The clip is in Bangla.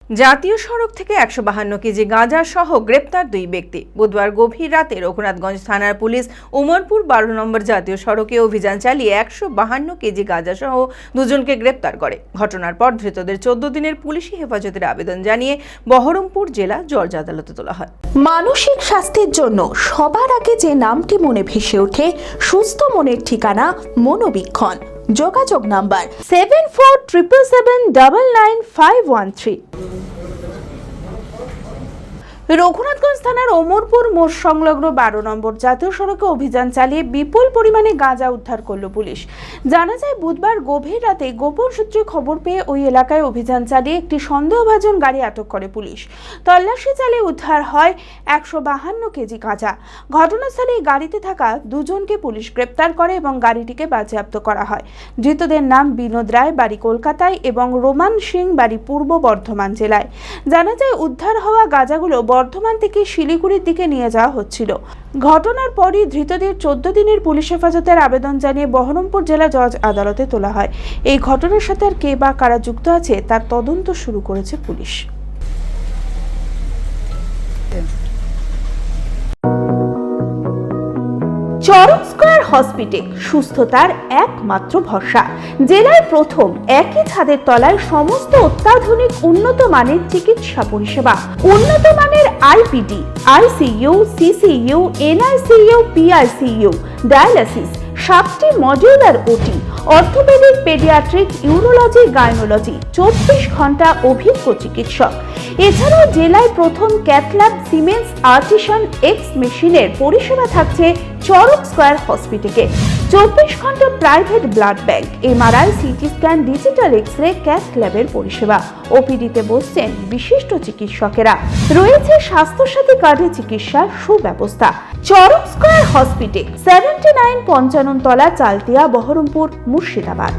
জাতীয় সড়ক থেকে ১৫২ কেজি গাঁজা সহ গ্রেপ্তার ২ ব্যক্তি। বুধবার গভীর রাতে রঘুনাথগঞ্জ থানার পুলিশ উমরপুর ১২ নম্বর জাতীয় সড়কে অভিযান চালিয়ে ১৫২ কেজি গাঁজা সহ দুজনকে গ্রেপ্তার করে। ঘটনার পর ধৃতদের ১৪ দিনের পুলিশি হেফাজতের আবেদন জানিয়ে বহরমপুর জেলা জজ আদালতে তোলা হয়। মানসিক স্বাস্থ্যের জন্য সবার আগে যে নামটি মনে ভেসে ওঠে, সুস্থ মনের ঠিকানা মনোবীক্ষণ। যোগাযোগ নাম্বার 7477799513। রঘুনাথগঞ্জ থানার ওমরপুর মোড় সংলগ্ন ১২ নম্বর জাতীয় সড়কে অভিযান চালিয়ে বিপুল পরিমাণে গাঁজা উদ্ধার করল পুলিশ। জানা যায়, বুধবার গভীর রাতে গোপন সূত্রে খবর পেয়ে ওই এলাকায় অভিযান চালিয়ে একটি সন্দেহভাজন গাড়ি আটক করে পুলিশ। তল্লাশি চালিয়ে উদ্ধার হয় ১৫২ কেজি গাঁজা। ঘটনাস্থলে গাড়িতে থাকা দুজনকে পুলিশ গ্রেপ্তার করে এবং গাড়িটিকে বাজেয়াপ্ত করা হয়। ধৃতদের নাম বিনোদ রায়, বাড়ি কলকাতায়, এবং রোমান সিং, বাড়ি পূর্ব বর্ধমান জেলায়। জানা যায়, উদ্ধার হওয়া গাঁজাগুলো বর্ধমান থেকে শিলিগুড়ির দিকে নিয়ে যাওয়া হচ্ছিল। ঘটনার পরই ধৃতদের ১৪ দিনের পুলিশ হেফাজতের আবেদন জানিয়ে বহরমপুর জেলা জজ আদালতে তোলা হয়। এই ঘটনার সাথে আর কে বা কারা যুক্ত আছে তার তদন্ত শুরু করেছে পুলিশ। চরক স্কয়ার হসপিটাল সুস্থতার একমাত্র ভরসা। জেলায় প্রথম একই ছাদের তলায় সমস্ত অত্যাধুনিক উন্নত মানের চিকিৎসা পরিষেবা, উন্নত মানের IPD, ICU, CCU, NICU, PICU, dialysis, 7টি modular OT, orthopaedic, paediatric, urology, gynaecology, 24 ঘন্টা অভিজ্ঞ চিকিৎসক। এছাড়াও জেলায় প্রথম ক্যাথল্যাব, সিমেন্স, আর্টিসান এক্স মেশিনের পরিষেবা থাকছে চরক স্কয়ার হসপিটালে। 24 ঘন্টা private blood bank, MRI, CT scan, digital X ray, cath ল্যাবের পরিষেবা। ওপিডিতে বসছেন বিশিষ্ট চিকিৎসকেরা। রয়েছে স্বাস্থ্যসাথী কার্ডে চিকিৎসার সুব্যবস্থা। চরক স্কয়ার হসপিটাল, 79 পঞ্চানন তলা, চালতিয়া, বহরমপুর, মুর্শিদাবাদ।